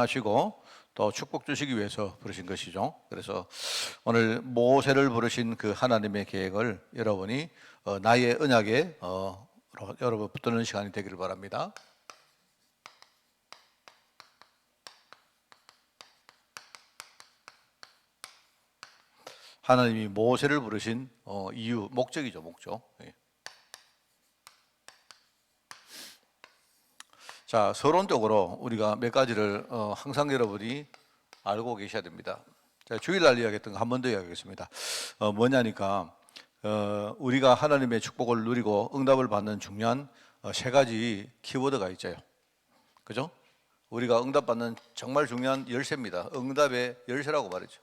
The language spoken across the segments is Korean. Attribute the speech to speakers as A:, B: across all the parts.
A: 하시고 또 축복 주시기 위해서 부르신 것이죠. 그래서 오늘 모세를 부르신 그 하나님의 계획을 여러분이 나의 언약에 여러분 붙드는 시간이 되기를 바랍니다. 하나님이 모세를 부르신 이유, 목적이죠, 목적. 예. 자, 서론적으로 우리가 몇 가지를 항상 여러분이 알고 계셔야 됩니다. 제가 주일날 이야기했던 거 한 번 더 이야기하겠습니다. 뭐냐니까 우리가 하나님의 축복을 누리고 응답을 받는 중요한 세 가지 키워드가 있죠. 그죠? 우리가 응답받는 정말 중요한 열쇠입니다. 응답의 열쇠라고 말이죠.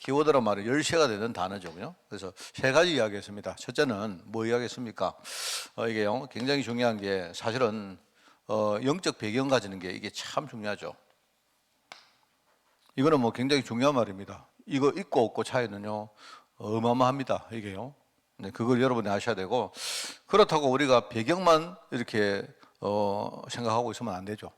A: 키워드란 말은 열쇠가 되는 단어죠. 그래서 세 가지 이야기했습니다. 첫째는 뭐 이야기했습니까? 이게요, 굉장히 중요한 게 사실은 영적 배경 가지는 게 이게 참 중요하죠. 이거는 뭐 굉장히 중요한 말입니다. 이거 있고 없고 차이는요, 어마어마합니다. 이게요. 네, 그걸 여러분이 아셔야 되고, 그렇다고 우리가 배경만 이렇게 생각하고 있으면 안 되죠.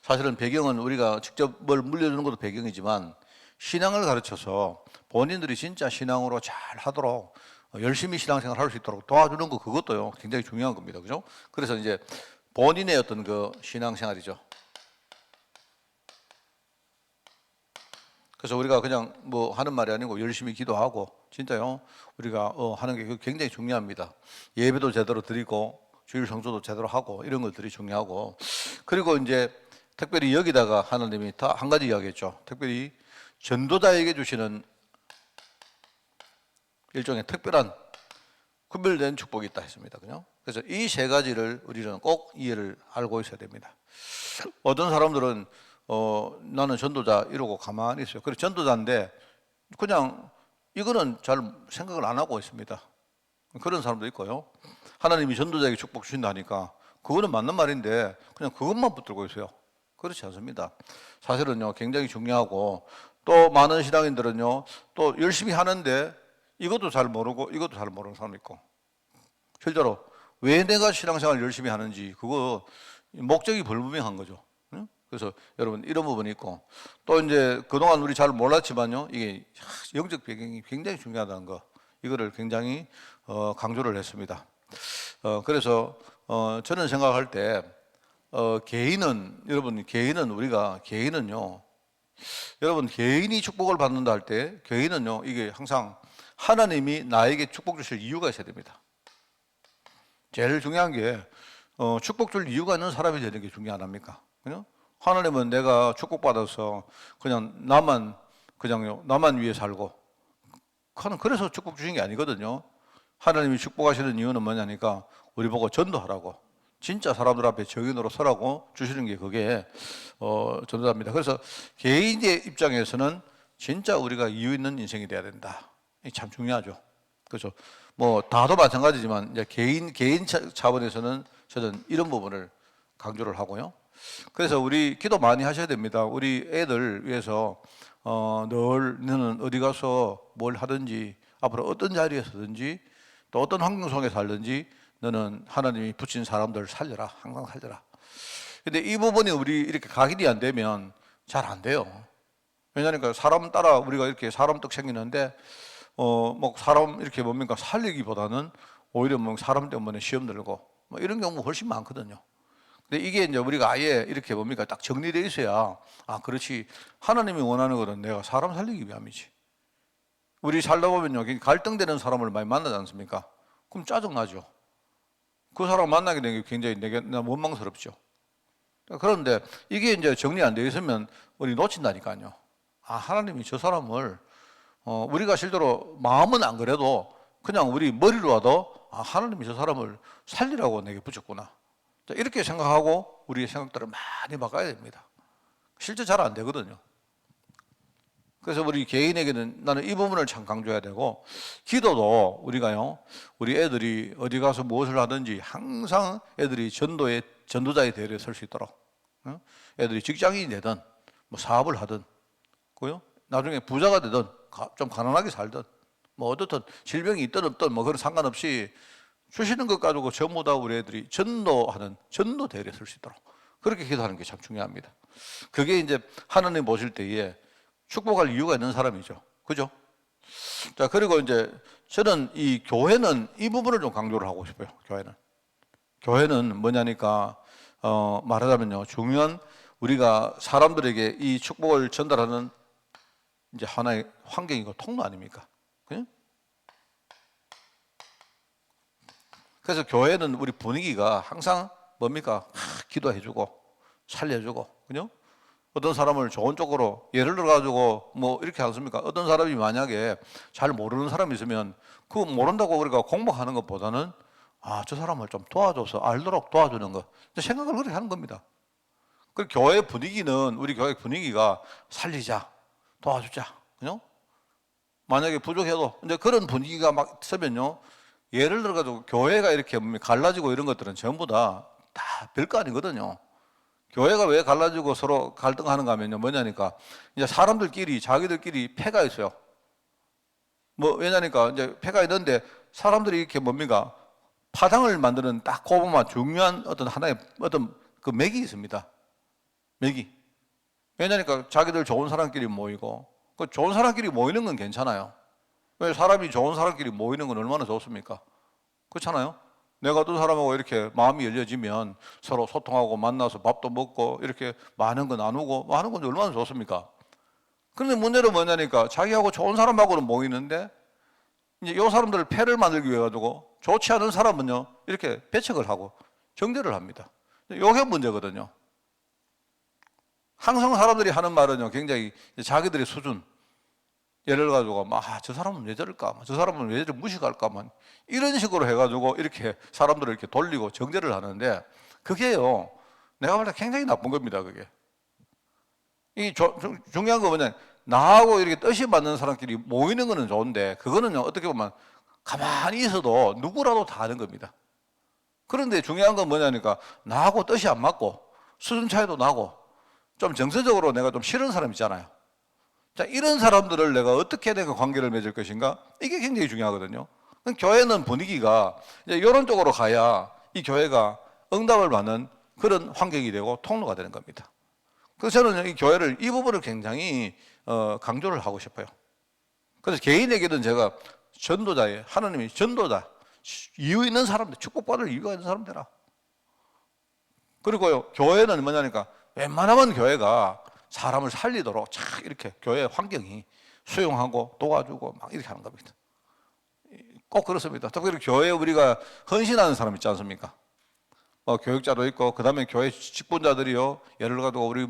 A: 사실은 배경은 우리가 직접 뭘 물려주는 것도 배경이지만 신앙을 가르쳐서 본인들이 진짜 신앙으로 잘 하도록 열심히 신앙생활 할 수 있도록 도와주는 거, 그것도요 굉장히 중요한 겁니다. 그죠? 그래서 이제 본인의 어떤 그 신앙생활이죠. 그래서 우리가 그냥 뭐 하는 말이 아니고 열심히 기도하고 진짜요 우리가 하는 게 굉장히 중요합니다. 예배도 제대로 드리고 주일 성수도 제대로 하고 이런 것들이 중요하고, 그리고 이제 특별히 여기다가 하나님이 다 한 가지 이야기했죠. 특별히 전도자에게 주시는 일종의 특별한 구별된 축복이 있다 했습니다. 그죠? 그래서 이 세 가지를 우리는 꼭 이해를 알고 있어야 됩니다. 어떤 사람들은 나는 전도자 이러고 가만히 있어요. 그래 전도자인데 그냥 이거는 잘 생각을 안 하고 있습니다. 그런 사람도 있고요. 하나님이 전도자에게 축복 주신다니까 그거는 맞는 말인데 그냥 그것만 붙들고 있어요. 그렇지 않습니다. 사실은요 굉장히 중요하고, 또 많은 신앙인들은요 또 열심히 하는데 이것도 잘 모르고 이것도 잘 모르는 사람이 있고, 실제로 왜 내가 신앙생활 열심히 하는지 그거 목적이 불분명한 거죠. 그래서 여러분 이런 부분이 있고, 또 이제 그동안 우리 잘 몰랐지만요 이게 영적 배경이 굉장히 중요하다는 거, 이거를 굉장히 강조를 했습니다. 그래서 저는 생각할 때 개인은, 여러분 개인은 우리가 개인은요, 여러분 개인이 축복을 받는다 할 때 개인은요 이게 항상 하나님이 나에게 축복 주실 이유가 있어야 됩니다. 제일 중요한 게 축복 줄 이유가 있는 사람이 되는 게 중요하지 않습니까? 그죠? 하나님은 내가 축복받아서 그냥 나만 위해 살고, 그래서 축복 주신 게 아니거든요. 하나님이 축복하시는 이유는 뭐냐니까 우리 보고 전도하라고, 진짜 사람들 앞에 증인으로 서라고 주시는 게 그게 전도자입니다. 그래서 개인의 입장에서는 진짜 우리가 이유 있는 인생이 돼야 된다. 이게 참 중요하죠. 그렇죠. 뭐 다도 마찬가지지만 이제 개인 차원에서는 저는 이런 부분을 강조를 하고요. 그래서 우리 기도 많이 하셔야 됩니다. 우리 애들 위해서 늘 너는 어디 가서 뭘 하든지 앞으로 어떤 자리에서든지 또 어떤 환경 속에 살든지 너는 하나님이 붙인 사람들 살려라. 항상 살려라. 근데 이 부분이 우리 이렇게 각인이 안 되면 잘 안 돼요. 왜냐하니까 사람 따라 우리가 이렇게 사람 떡 생기는데 뭐 사람 이렇게 뭡니까 살리기보다는 오히려 뭐 사람 때문에 시험 들고 뭐 이런 경우 훨씬 많거든요. 근데 이게 이제 우리가 아예 이렇게 뭡니까 딱 정리되어 있어야, 아 그렇지, 하나님이 원하는 것은 내가 사람 살리기 위함이지. 우리 살다 보면요 갈등되는 사람을 많이 만나지 않습니까? 그럼 짜증나죠. 그 사람 만나게 되는 게 굉장히 내가 원망스럽죠. 그런데 이게 이제 정리 안 되어 있으면 우리 놓친다니까요. 아 하나님이 저 사람을 우리가 실제로 마음은 안 그래도 그냥 우리 머리로라도 아 하나님이 저 사람을 살리라고 내게 붙였구나, 이렇게 생각하고 우리의 생각들을 많이 바꿔야 됩니다. 실제 잘 안 되거든요. 그래서 우리 개인에게는 나는 이 부분을 참 강조해야 되고, 기도도 우리가요 우리 애들이 어디 가서 무엇을 하든지 항상 애들이 전도자의 대열에 설 수 있도록, 애들이 직장인이 되든 뭐 사업을 하든 고요 나중에 부자가 되든 좀 가난하게 살든 뭐 어떻든 질병이 있든 없든 뭐 그런 상관없이 주시는 것 가지고 전부 다 우리 애들이 전도하는 전도 대열에 설 수 있도록 그렇게 기도하는 게 참 중요합니다. 그게 이제 하나님 보실 때에 축복할 이유가 있는 사람이죠. 그죠? 자, 그리고 이제 저는 이 교회는 이 부분을 좀 강조를 하고 싶어요. 교회는 뭐냐니까, 말하자면요. 중요한 우리가 사람들에게 이 축복을 전달하는 이제 하나의 환경이고 통로 아닙니까? 그죠? 그래서 교회는 우리 분위기가 항상 뭡니까? 기도해주고, 살려주고, 그죠? 어떤 사람을 좋은 쪽으로 예를 들어 가지고 뭐 이렇게 않습니까? 어떤 사람이 만약에 잘 모르는 사람이 있으면 그 모른다고 우리가 공부하는 것보다는 저 사람을 좀 도와줘서 알도록 도와주는 거 생각을 그렇게 하는 겁니다. 그 교회 분위기는 우리 교회 분위기가 살리자, 도와주자, 그죠? 만약에 부족해도 이제 그런 분위기가 막 있으면요, 예를 들어 가지고 교회가 이렇게 갈라지고 이런 것들은 전부 다 별거 아니거든요. 교회가 왜 갈라지고 서로 갈등하는가 하면요, 뭐냐니까, 이제 사람들끼리, 자기들끼리 패가 있어요. 뭐, 왜냐니까, 이제 패가 있는데, 사람들이 이렇게 뭡니까, 파장을 만드는 딱 고보만 중요한 어떤 하나의 어떤 그 맥이 있습니다. 맥이. 왜냐니까, 자기들 좋은 사람끼리 모이고, 그 좋은 사람끼리 모이는 건 괜찮아요. 왜 사람이 좋은 사람끼리 모이는 건 얼마나 좋습니까? 그렇잖아요? 내가 어떤 사람하고 이렇게 마음이 열려지면 서로 소통하고 만나서 밥도 먹고 이렇게 많은 거 나누고 하는 건 얼마나 좋습니까? 그런데 문제는 뭐냐니까 자기하고 좋은 사람하고는 모이는데 이제 이 사람들을 패를 만들기 위해 가지고 좋지 않은 사람은요 이렇게 배척을 하고 정죄를 합니다. 이게 문제거든요. 항상 사람들이 하는 말은요 굉장히 자기들의 수준, 예를 가지고 저 사람은 왜 저럴까, 저 사람은 왜 저렇게 무식할까, 이런 식으로 해가지고 이렇게 사람들을 이렇게 돌리고 정죄를 하는데 그게요 내가 볼 때 굉장히 나쁜 겁니다. 그게 중요한 거 뭐냐, 나하고 이렇게 뜻이 맞는 사람끼리 모이는 거는 좋은데 그거는요 어떻게 보면 가만히 있어도 누구라도 다 아는 겁니다. 그런데 중요한 건 뭐냐니까 나하고 뜻이 안 맞고 수준 차이도 나고 좀 정서적으로 내가 좀 싫은 사람 있잖아요. 자, 이런 사람들을 내가 어떻게 내가 관계를 맺을 것인가? 이게 굉장히 중요하거든요. 교회는 분위기가 이제 이런 쪽으로 가야 이 교회가 응답을 받는 그런 환경이 되고 통로가 되는 겁니다. 그래서 저는 이 교회를 이 부분을 굉장히 강조를 하고 싶어요. 그래서 개인에게는 제가 전도자예요. 하나님이 전도자, 이유 있는 사람들, 축복받을 이유가 있는 사람 되라. 그리고요, 교회는 뭐냐니까 웬만하면 교회가 사람을 살리도록 착 이렇게 교회 환경이 수용하고 도와주고 막 이렇게 하는 겁니다. 꼭 그렇습니다. 특히 교회에 우리가 헌신하는 사람 있지 않습니까? 교육자도 있고, 그 다음에 교회 직분자들이요, 예를 들어 우리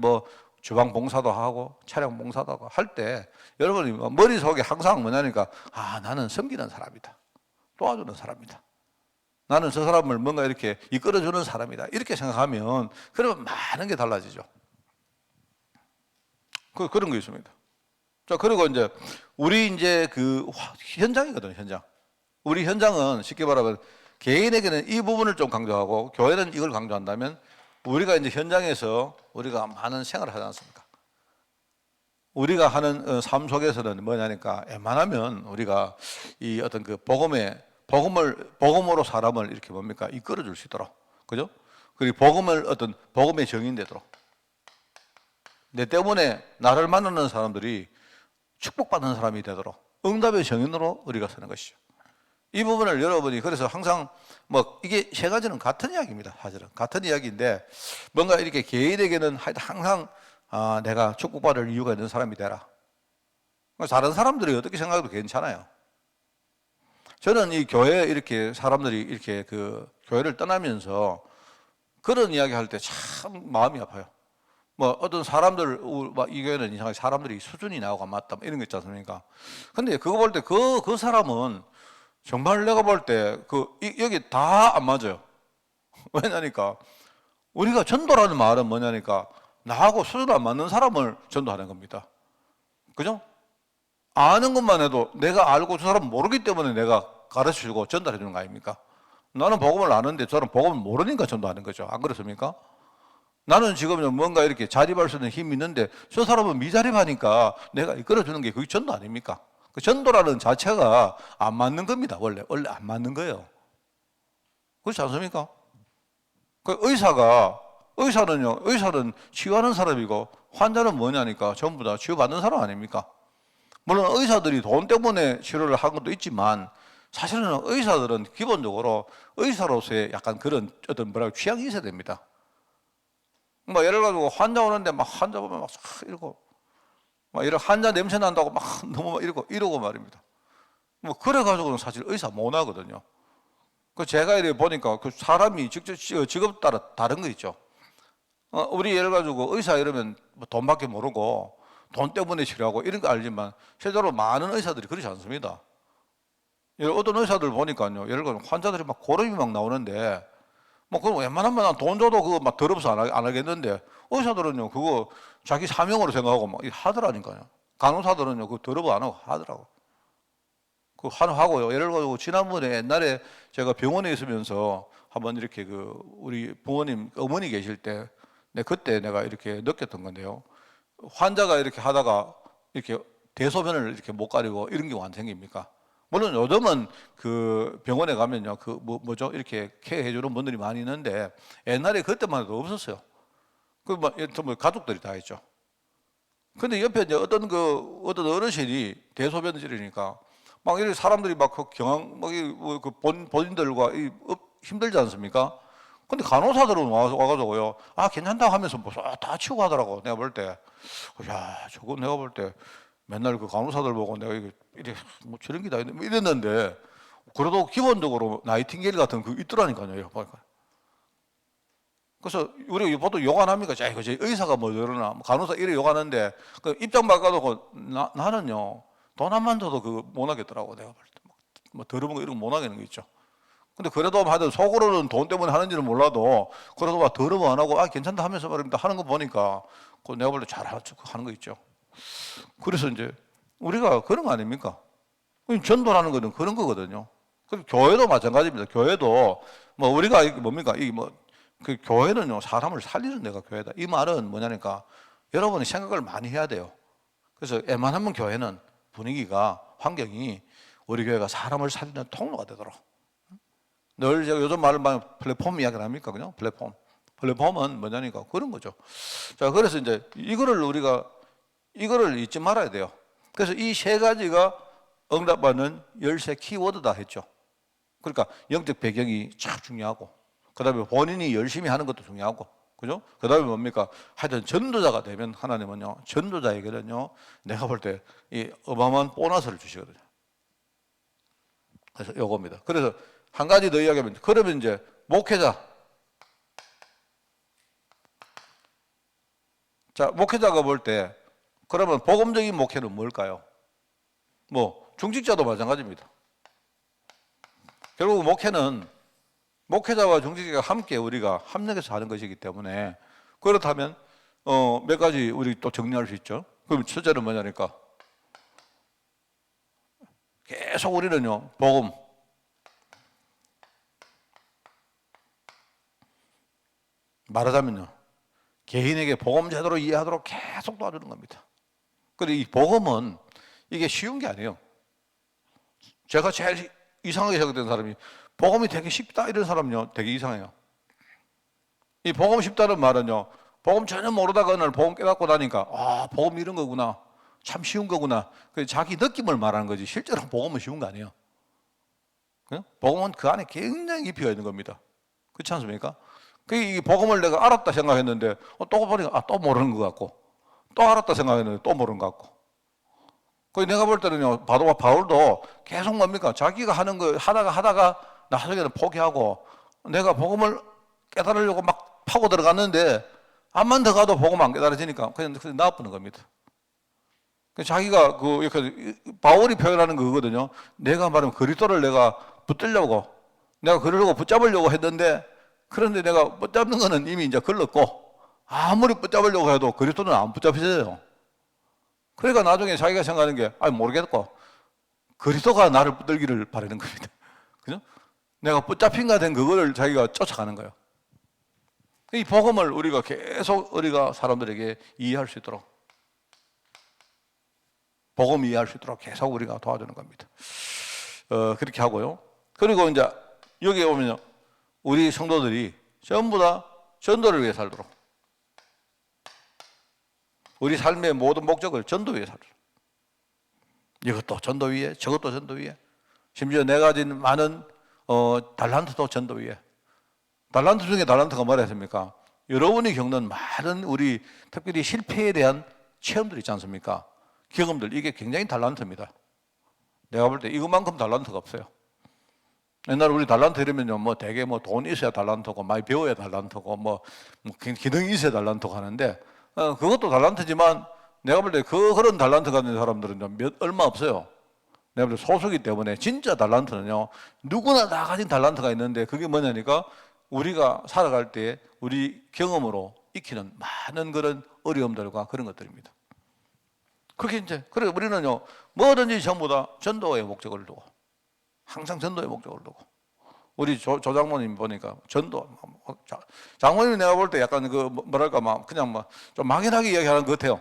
A: 주방 봉사도 하고, 차량 봉사도 하고 할 때, 여러분이 머릿속에 항상 뭐냐니까, 나는 섬기는 사람이다. 도와주는 사람이다. 나는 저 사람을 뭔가 이렇게 이끌어주는 사람이다. 이렇게 생각하면, 그러면 많은 게 달라지죠. 그런 거 있습니다. 자, 그리고 이제, 우리 이제 현장이거든요, 현장. 우리 현장은 쉽게 말하면, 개인에게는 이 부분을 좀 강조하고, 교회는 이걸 강조한다면, 우리가 이제 현장에서 우리가 많은 생활을 하지 않습니까? 우리가 하는 삶 속에서는 뭐냐니까, 웬만하면 우리가 이 어떤 복음으로 사람을 이렇게 뭡니까? 이끌어 줄 수 있도록. 그죠? 그리고 복음의 정인 되도록. 내 때문에 나를 만나는 사람들이 축복받는 사람이 되도록 응답의 정인으로 우리가 서는 것이죠. 이 부분을 여러분이 그래서 항상 이게 세 가지는 같은 이야기입니다. 사실은 같은 이야기인데 뭔가 이렇게 개인에게는 항상 내가 축복받을 이유가 있는 사람이 되라. 다른 사람들이 어떻게 생각해도 괜찮아요. 저는 이 교회 이렇게 사람들이 이렇게 교회를 떠나면서 그런 이야기 할 때 참 마음이 아파요. 어떤 사람들, 이 교회는 이상하게 사람들이 수준이 나오고 맞다, 이런 거 있지 않습니까? 근데 그거 볼 때 그 사람은 정말 내가 볼 때 여기 다 안 맞아요. 왜냐니까 우리가 전도라는 말은 뭐냐니까 나하고 수준 안 맞는 사람을 전도하는 겁니다. 그죠? 아는 것만 해도 내가 알고 저 사람 모르기 때문에 내가 가르치고 전달해 주는 거 아닙니까? 나는 복음을 아는데 저 사람 복음을 모르니까 전도하는 거죠. 안 그렇습니까? 나는 지금 뭔가 이렇게 자립할 수 있는 힘이 있는데 저 사람은 미자립하니까 내가 이끌어주는 게 그게 전도 아닙니까? 그 전도라는 자체가 안 맞는 겁니다. 원래 안 맞는 거예요. 그렇지 않습니까? 그 의사가 의사는 치유하는 사람이고 환자는 뭐냐니까 전부 다 치유받는 사람 아닙니까? 물론 의사들이 돈 때문에 치료를 하는 것도 있지만 사실은 의사들은 기본적으로 의사로서의 약간 그런 어떤 취향이 있어야 됩니다. 뭐 예를 가지고 환자 오는데 막 환자 보면 막 이러고 막 이런 환자 냄새 난다고 막 너무 이러고 말입니다. 뭐 그래 가지고는 사실 의사 못 하거든요. 그 제가 이렇게 보니까 그 사람이 직업 따라 다른 거 있죠. 우리 예를 가지고 의사 이러면 뭐 돈밖에 모르고 돈 때문에 치료하고 이런 거 알지만 실제로 많은 의사들이 그렇지 않습니다. 어떤 의사들 보니까요, 예를 들어 환자들이 막 고름이 막 나오는데 뭐 그럼 웬만하면 난 돈 줘도 그거 막 더러워서 안 하겠는데 의사들은요 그거 자기 사명으로 생각하고 막 하더라니까요. 간호사들은요 그거 더러워 안 하고 하더라고. 그 하고요. 예를 들어 지난번에 옛날에 제가 병원에 있으면서 한번 이렇게 그 우리 부모님 어머니 계실 때 그때 내가 이렇게 느꼈던 건데요. 환자가 이렇게 하다가 이렇게 대소변을 이렇게 못 가리고 이런 경우 안 생깁니까? 물론 요즘은 그 병원에 가면요 그 뭐죠 이렇게 케어해 주는 분들이 많이 있는데 옛날에 그때만 해도 없었어요. 그 뭐 가족들이 다 했죠. 근데 옆에 이제 어떤 어르신이 대소변 지르니까 막 이렇게 사람들이 막 그 본인들과 힘들지 않습니까? 근데 간호사들은 와가지고요. 아, 괜찮다고 하면서 뭐 다 치우고 하더라고. 내가 볼 때. 야, 저거 내가 볼 때 맨날 그 간호사들 보고 내가 이게 뭐 저런 게 다 이랬는데 그래도 기본적으로 나이팅게일 같은 그 있더라니까요. 보니까. 그래서 우리가 보통 욕 안 합니까? 자, 이거 의사가 뭐 저러나, 간호사 이래 욕하는데 그 입장 바꿔놓고 나는요 돈 한 만 줘도 그거 못 하겠더라고. 내가 볼 때. 뭐 더러운 거 이런 거 못 하겠는 거 있죠. 근데 그래도 하여튼 속으로는 돈 때문에 하는지는 몰라도 그래도 막 더러워 안 하고 아 괜찮다 하면서 말입니다 하는 거 보니까 그 내가 볼 때 잘 하는 거 있죠. 그래서 이제 우리가 그런 거 아닙니까? 전도라는 거는 그런 거거든요. 그리고 교회도 마찬가지입니다. 교회도 뭐 우리가 뭡니까 그 교회는요 사람을 살리는 데가 교회다. 이 말은 뭐냐니까 여러분이 생각을 많이 해야 돼요. 그래서 웬만하면 교회는 분위기가 환경이 우리 교회가 사람을 살리는 통로가 되도록. 늘 제가 요즘 말을 많이 플랫폼 이야기를 합니까? 그냥 플랫폼. 플랫폼은 뭐냐니까 그런 거죠. 자, 그래서 이제 이거를 잊지 말아야 돼요. 그래서 이 세 가지가 응답받는 열쇠 키워드다 했죠. 그러니까 영적 배경이 참 중요하고, 그 다음에 본인이 열심히 하는 것도 중요하고, 그죠? 그 다음에 뭡니까? 하여튼 전도자가 되면 하나님은요, 전도자에게는요, 내가 볼 때 이 어마어마한 보너스를 주시거든요. 그래서 요겁니다. 그래서 한 가지 더 이야기하면, 그러면 이제 목회자. 자, 목회자가 볼 때, 그러면 복음적인 목회는 뭘까요? 뭐, 중직자도 마찬가지입니다. 결국 목회는 목회자와 중직자가 함께 우리가 합력해서 하는 것이기 때문에 그렇다면, 몇 가지 우리 또 정리할 수 있죠. 그럼 첫째는 뭐냐니까? 계속 우리는요, 복음. 말하자면요, 개인에게 복음 제대로 이해하도록 계속 도와주는 겁니다. 그리고 이 복음은 이게 쉬운 게 아니에요. 제가 제일 이상하게 생각된 사람이 복음이 되게 쉽다 이런 사람은요 되게 이상해요. 이 복음 쉽다는 말은요 복음 전혀 모르다가 어느 날 복음 깨닫고 나니까 아 복음 이런 거구나 참 쉬운 거구나 자기 느낌을 말하는 거지 실제로 복음은 쉬운 거 아니에요. 복음은 그 안에 굉장히 깊이가 있는 겁니다. 그렇지 않습니까? 이 복음을 내가 알았다 생각했는데 또 보니까 또 모르는 것 같고 또 알았다 생각했는데 또 모르는 것 같고 내가 볼 때는요 바울도 계속 뭡니까 자기가 하는 거 하다가 나중에는 포기하고 내가 복음을 깨달으려고 막 파고 들어갔는데 암만 더 가도 복음 안 깨달아지니까 그냥 나아버리는 겁니다. 자기가 이렇게 바울이 표현하는 거거든요. 내가 말하면 그리스도를 내가 붙들려고 내가 그러려고 붙잡으려고 했는데 그런데 내가 붙잡는 거는 이미 이제 걸렀고 아무리 붙잡으려고 해도 그리스도는 안 붙잡혀져요. 그러니까 나중에 자기가 생각하는 게 모르겠고 그리스도가 나를 붙들기를 바라는 겁니다. 그죠? 내가 붙잡힌가 된 그거를 자기가 쫓아가는 거예요. 이 복음을 우리가 계속 우리가 사람들에게 이해할 수 있도록 복음 이해할 수 있도록 계속 우리가 도와주는 겁니다. 그렇게 하고요. 그리고 이제 여기에 오면요. 우리 성도들이 전부 다 전도를 위해 살도록. 우리 삶의 모든 목적을 전도 위해 살도록. 이것도 전도 위에, 저것도 전도 위에, 심지어 내가 가진 많은 달란트도 전도 위에. 달란트 중에 달란트가 뭐라 했습니까? 여러분이 겪는 많은 우리 특별히 실패에 대한 체험들 있지 않습니까? 경험들, 이게 굉장히 달란트입니다. 내가 볼 때 이것만큼 달란트가 없어요. 옛날에 우리 달란트 이러면요, 뭐 되게 뭐 돈 있어야 달란트고, 많이 배워야 달란트고, 뭐 기능이 있어야 달란트고 하는데, 그것도 달란트지만 내가 볼 때 그런 달란트 가진 사람들은 얼마 없어요. 내가 볼 때 소수기 때문에 진짜 달란트는요, 누구나 다 가진 달란트가 있는데 그게 뭐냐니까 우리가 살아갈 때 우리 경험으로 익히는 많은 그런 어려움들과 그런 것들입니다. 그렇게 이제, 그래 우리는요, 뭐든지 전부 다 전도의 목적을 두고, 항상 전도의 목적을 두고. 우리 조 장모님 보니까 전도, 장모님 내가 볼 때 약간 그 뭐랄까 막 그냥 막 좀 막연하게 이야기하는 것 같아요.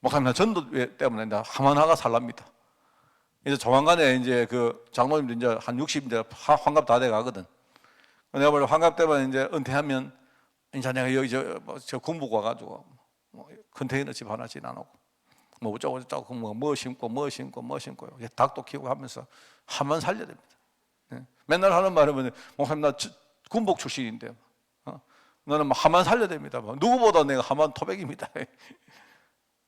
A: 목사님 나 전도 때문에 나 하만화가 살랍니다. 이제 조만간에 이제 그 장모님도 이제 한 60 이제 환갑 다 돼 가거든. 내가 볼 때 환갑 때만 이제 은퇴하면 이제 내가 여기 저 군북 와가지고 뭐 컨테이너 집 하나 지나놓고 뭐 어쩌고 저쩌고 뭐 심고 닭도 키우고 하면서 하만 살려야 됩니다. 맨날 하는 말은 뭐냐, 목사님 나 군복 출신인데 너는 뭐 하만 살려야 됩니다. 누구보다 내가 하만 토백입니다.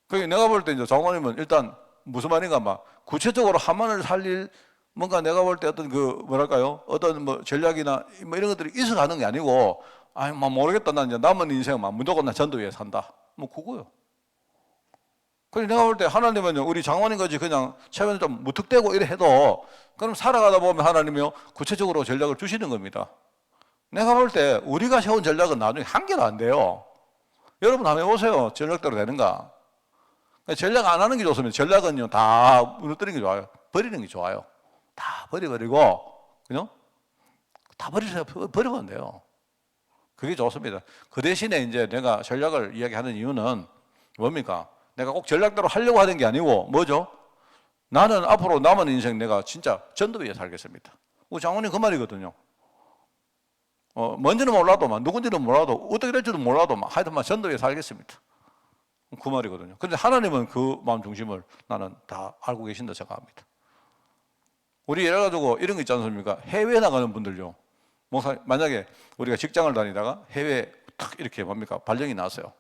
A: 그게 내가 볼 때 이제 장모님은 일단 무슨 말인가 막 구체적으로 하만을 살릴 뭔가 내가 볼 때 어떤 그 뭐랄까요, 어떤 뭐 전략이나 뭐 이런 것들이 있어가는 게 아니고, 아니 뭐 모르겠다, 난 이제 남은 인생 막 무조건 나 전도 위에 산다, 뭐 그거요. 그래서 내가 볼 때 하나님은요, 우리 장모님 같이 그냥 최근에 좀 무턱대고 이래 해도 그럼 살아가다 보면 하나님이요 구체적으로 전략을 주시는 겁니다. 내가 볼 때 우리가 세운 전략은 나중에 한 개도 안 돼요. 여러분 한번 해보세요. 전략대로 되는가? 전략 안 하는 게 좋습니다. 전략은요 다 무너뜨리는 게 좋아요. 버리는 게 좋아요. 다 버려버리고, 그죠? 다 버리면 돼요. 그게 좋습니다. 그 대신에 이제 내가 전략을 이야기하는 이유는 뭡니까? 내가 꼭 전략대로 하려고 하는 게 아니고, 뭐죠? 나는 앞으로 남은 인생 내가 진짜 전도 위에 살겠습니다. 우리 장모님 그 말이거든요. 뭔지는 몰라도, 누군지는 몰라도, 어떻게 될지도 몰라도, 하여튼 전도 위에 살겠습니다. 그 말이거든요. 근데 하나님은 그 마음 중심을 나는 다 알고 계신다 생각합니다. 우리 예를 가지고 이런 거 있지 않습니까? 해외에 나가는 분들요. 만약에 우리가 직장을 다니다가 해외에 탁 이렇게 뭡니까? 발령이 났어요.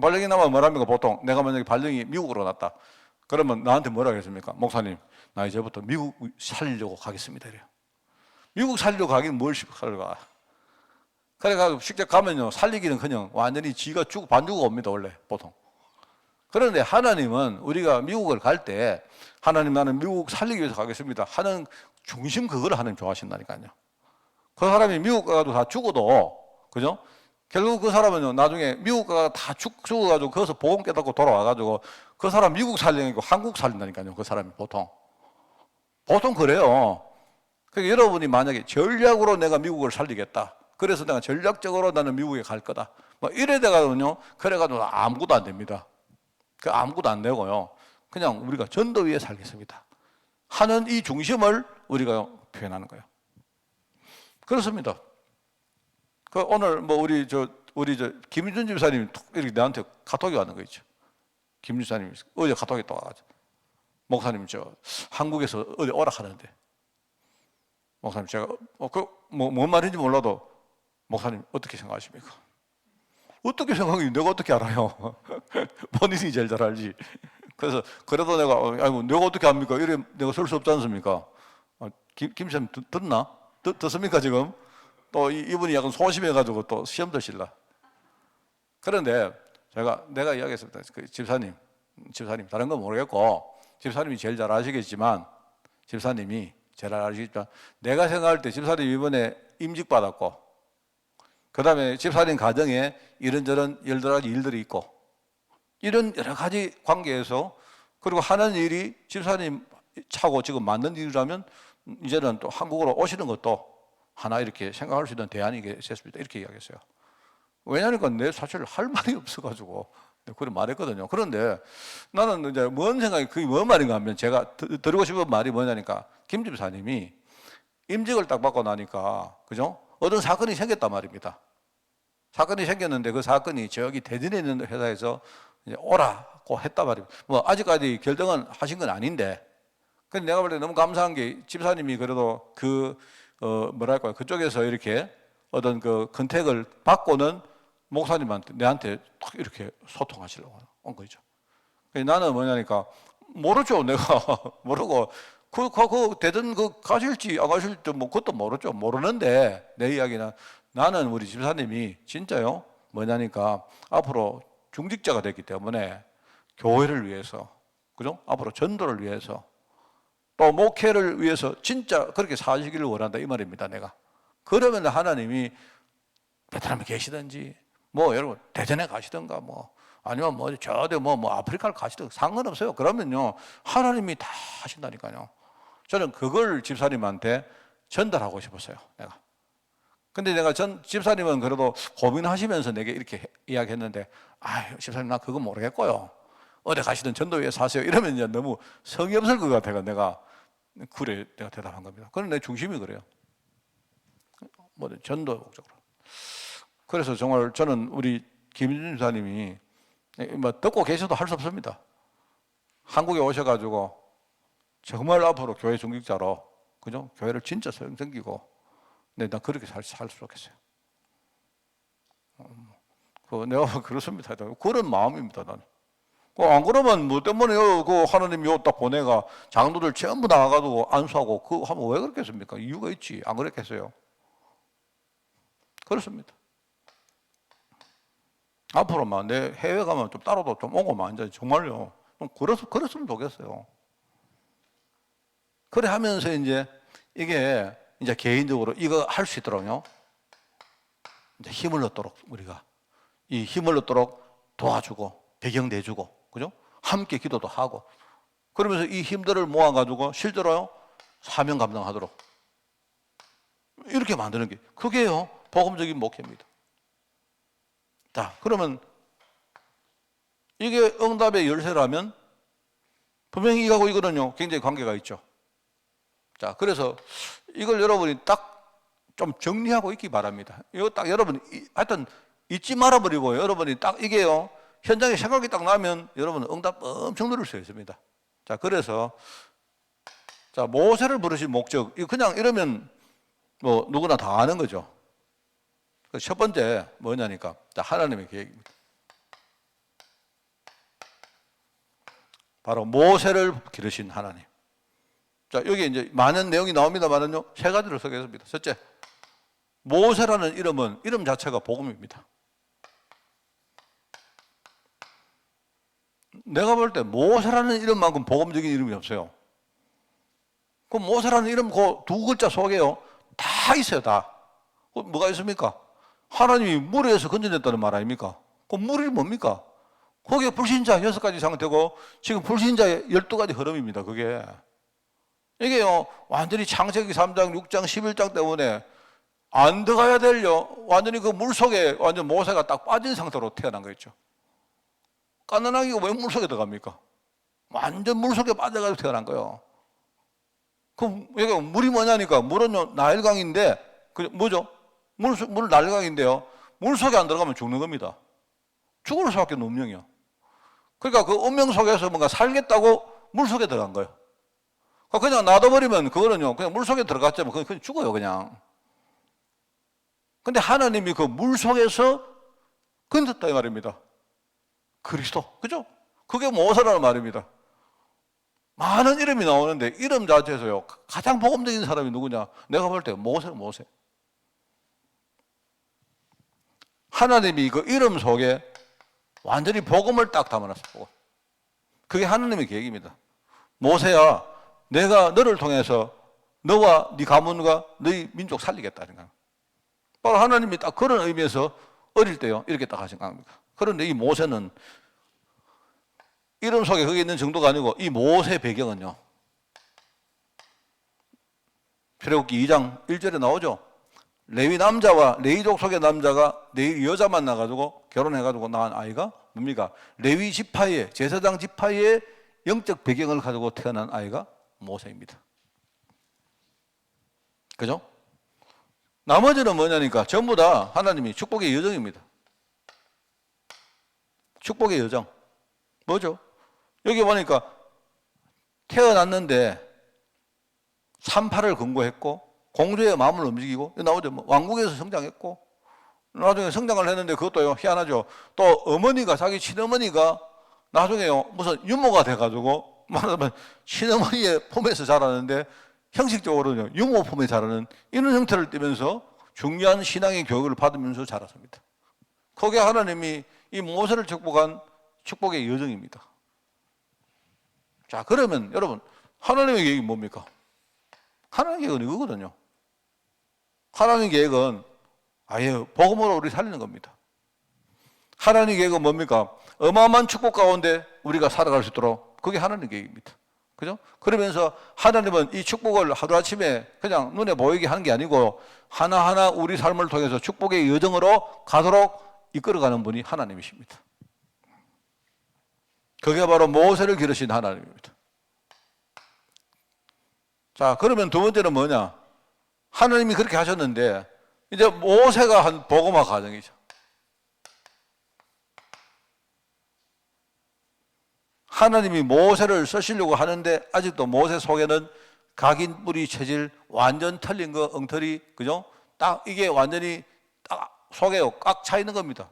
A: 발령이 나면 뭐랍니까? 보통 내가 만약에 발령이 미국으로 났다. 그러면 나한테 뭐라 하겠습니까? 목사님, 나 이제부터 미국 살리려고 가겠습니다. 이래요. 미국 살리려고 가긴 뭘 살려 가. 그래가지고 직접 가면요, 살리기는 그냥 완전히 지가 반죽어 옵니다, 원래, 보통. 그런데 하나님은 우리가 미국을 갈 때, 하나님 나는 미국 살리기 위해서 가겠습니다 하는 중심, 그걸 하나님 좋아하신다니까요. 그 사람이 미국 가도 다 죽어도, 그죠? 결국 그 사람은요, 나중에 미국 가가 다 죽어가지고 거기서 복음 깨닫고 돌아와가지고 그 사람 미국 살리는 거 한국 살린다니까요, 그 사람이 보통. 보통 그래요. 그러니까 여러분이 만약에 전략으로 내가 미국을 살리겠다. 그래서 내가 전략적으로 나는 미국에 갈 거다. 뭐 이래 돼가지고요, 그래가지고 아무것도 안 됩니다. 그 아무것도 안 되고요. 그냥 우리가 전도 위에 살겠습니다 하는 이 중심을 우리가 표현하는 거예요. 그렇습니다. 그 오늘 뭐 우리 저 김윤준 집사님이 이렇게 나한테 카톡이 왔는 거 있죠. 김윤준 집사님이 어제 카톡이 또 와가지고, 목사님 저 한국에서 어디 오락하는데, 목사님 제가 뭔 말인지 몰라도 목사님 어떻게 생각하십니까? 어떻게 생각해? 내가 어떻게 알아요? 본인이 제일 잘 알지. 그래서 그래도 내가 아이고 내가 어떻게 합니까? 이래 내가 설 수 없지 않습니까? 김 집사님 듣나? 듣습니까 지금? 또 이분이 약간 소심해가지고 또 시험 드실라. 그런데 내가 이야기했습니다. 그 집사님 다른 건 모르겠고 집사님이 제일 잘 아시겠지만 내가 생각할 때 집사님 이번에 임직 받았고, 그 다음에 집사님 가정에 이런저런 여러 가지 일들이 있고, 이런 여러 가지 관계에서, 그리고 하는 일이 집사님 차고 지금 맞는 일이라면 이제는 또 한국으로 오시는 것도 하나 이렇게 생각할 수 있는 대안이 됐습니다. 이렇게 이야기했어요. 왜냐하니까 내 사실 할 말이 없어가지고 그걸 말했거든요. 그런데 나는 이제 그게 뭔 말인가 하면 제가 드리고 싶은 말이 뭐냐니까, 김 집사님이 임직을 딱 받고 나니까, 그죠? 어떤 사건이 생겼단 말입니다. 사건이 생겼는데 그 사건이 저기 대전에 있는 회사에서 이제 오라고 했단 말입니다. 뭐 아직까지 결정은 하신 건 아닌데, 근데 내가 볼 때 너무 감사한 게 집사님이 그래도 뭐랄까요, 그쪽에서 이렇게 어떤 그 컨택을 받고는 목사님한테 내한테 딱 이렇게 소통하시려고 온 거죠. 나는 뭐냐니까 모르죠. 내가 모르고 그 대전 가실지 안 가실지 뭐 그것도 모르죠. 모르는데 내 이야기는 나는 우리 집사님이 진짜요 뭐냐니까 앞으로 중직자가 됐기 때문에 교회를 위해서, 그죠? 앞으로 전도를 위해서 또 목회를 위해서 진짜 그렇게 사시기를 원한다 이 말입니다. 내가 그러면 하나님이 베트남에 계시든지 뭐 여러분 대전에 가시든가 뭐 아니면 뭐 저대 뭐 아프리카를 가시든 상관없어요. 그러면요 하나님이 다 하신다니까요. 저는 그걸 집사님한테 전달하고 싶었어요. 내가. 근데 내가 집사님은 그래도 고민하시면서 내게 이렇게 이야기했는데, 아유 집사님 나 그거 모르겠고요. 어디 가시든 전도회에 사세요. 이러면 이제 너무 성의 없을 것 같아가 내가 그래 내가 대답한 겁니다. 그건 내 중심이 그래요. 뭐 전도 목적으로. 그래서 정말 저는 우리 김윤준 집사님이 뭐 듣고 계셔도 할 수 없습니다. 한국에 오셔가지고 정말 앞으로 교회 중직자로, 그죠? 교회를 진짜 섬기고, 네, 난 그렇게 살 수 없겠어요. 내가 그렇습니다. 그런 마음입니다, 나는. 안 그러면 뭐 때문에요? 하나님이 딱 보내가 장로들 전부 나가가지고 안수하고 하면 왜 그렇겠습니까? 이유가 있지. 안 그랬겠어요? 그렇습니다. 앞으로만 내 해외 가면 좀 따로도 좀 오고만 이제 정말요. 좀 그랬으면 좋겠어요. 그래 하면서 이제 이게 이제 개인적으로 이거 할 수 있도록요. 이제 힘을 얻도록 우리가 이 힘을 얻도록 도와주고 배경 내주고, 그죠? 함께 기도도 하고 그러면서 이 힘들을 모아가지고 실제로요 사명 감당하도록 이렇게 만드는 게 그게요 복음적인 목회입니다. 자, 그러면 이게 응답의 열쇠라면 분명히 이거하고 이거는요 굉장히 관계가 있죠. 자, 그래서 이걸 여러분이 딱 좀 정리하고 있기 바랍니다. 이거 딱 여러분 하여튼 잊지 말아버리고 여러분이 딱 이게요 현장에 생각이 딱 나면 여러분은 응답 엄청 누릴 수 있습니다. 자, 그래서 자 모세를 부르신 목적, 그냥 이러면 뭐 누구나 다 아는 거죠. 첫 번째 뭐냐니까 자, 하나님의 계획입니다. 바로 모세를 기르신 하나님. 자, 여기 이제 많은 내용이 나옵니다만은요 세 가지를 소개했습니다. 첫째, 모세라는 이름 자체가 복음입니다. 내가 볼 때 모세라는 이름만큼 복음적인 이름이 없어요. 그 모세라는 이름 그 두 글자 속에요 다 있어요. 다. 뭐가 있습니까? 하나님이 물에서 건져냈다는 말 아닙니까? 그 물이 뭡니까? 거기에 불신자 6가지 상태고 지금 불신자 12가지 흐름입니다. 그게 이게요 완전히 창세기 3장 6장 11장 때문에 안 들어가야 될요 완전히 그 물속에 완전 모세가 딱 빠진 상태로 태어난 거였죠. 가난하기가 왜 물속에 들어갑니까? 완전 물속에 빠져가지고 태어난 거예요. 그럼 여기 물이 뭐냐니까 물은요 나일강인데 그 뭐죠? 물 나일강인데요 물속에 안 들어가면 죽는 겁니다. 죽을 수밖에 없는 운명이요. 그러니까 그 운명 속에서 뭔가 살겠다고 물속에 들어간 거예요. 그냥 놔둬버리면 그거는요 그냥 물속에 들어갔자면 그냥 죽어요 그냥. 근데 하나님이 그 물속에서 건졌다 이 말입니다. 그리스도, 그죠? 그게 모세라는 말입니다. 많은 이름이 나오는데 이름 자체에서요 가장 복음적인 사람이 누구냐? 내가 볼 때 모세. 하나님이 그 이름 속에 완전히 복음을 딱 담아놨어요. 그게 하나님의 계획입니다. 모세야, 내가 너를 통해서 너와 네 가문과 너희 민족 살리겠다는 거야. 바로 하나님이 딱 그런 의미에서 어릴 때요 이렇게 딱 하신 겁니다. 그런데 이 모세는 이름 속에 거기 있는 정도가 아니고 이 모세 배경은요 출애굽기 2장 1절에 나오죠. 레위 남자와 레위족 속의 남자가 레위 여자 만나가지고 결혼해가지고 낳은 아이가 뭡니까? 레위 지파의 제사장 지파의 영적 배경을 가지고 태어난 아이가 모세입니다. 그죠? 나머지는 뭐냐니까 전부 다 하나님이 축복의 여정입니다. 축복의 여정. 뭐죠? 여기 보니까 태어났는데 38을 근거했고 공주의 마음을 움직이고 나오죠. 뭐 왕궁에서 성장했고 나중에 성장을 했는데 그것도요 희한하죠. 또 어머니가 자기 친어머니가 나중에요 무슨 유모가 돼가지고 말하자면 친어머니의 품에서 자라는데 형식적으로는 유모 품에 자라는 이런 형태를 띠면서 중요한 신앙의 교육을 받으면서 자랐습니다. 그게 하나님이 이 모세를 축복한 축복의 여정입니다. 자, 그러면 여러분 하나님의 계획이 뭡니까? 하나님의 계획은 이거거든요. 하나님의 계획은 아예 복음으로 우리 살리는 겁니다. 하나님의 계획은 뭡니까? 어마어마한 축복 가운데 우리가 살아갈 수 있도록 그게 하나님의 계획입니다. 그죠? 그러면서 하나님은 이 축복을 하루아침에 그냥 눈에 보이게 하는 게 아니고 하나하나 우리 삶을 통해서 축복의 여정으로 가도록 이끌어가는 분이 하나님이십니다. 그게 바로 모세를 기르신 하나님입니다. 자, 그러면 두 번째는 뭐냐? 하나님이 그렇게 하셨는데 이제 모세가 한 복음화 과정이죠. 하나님이 모세를 쓰시려고 하는데 아직도 모세 속에는 각인 뿌리 체질 완전 털린 거 엉터리 그죠? 딱 이게 완전히 딱 속에 꽉 차 있는 겁니다.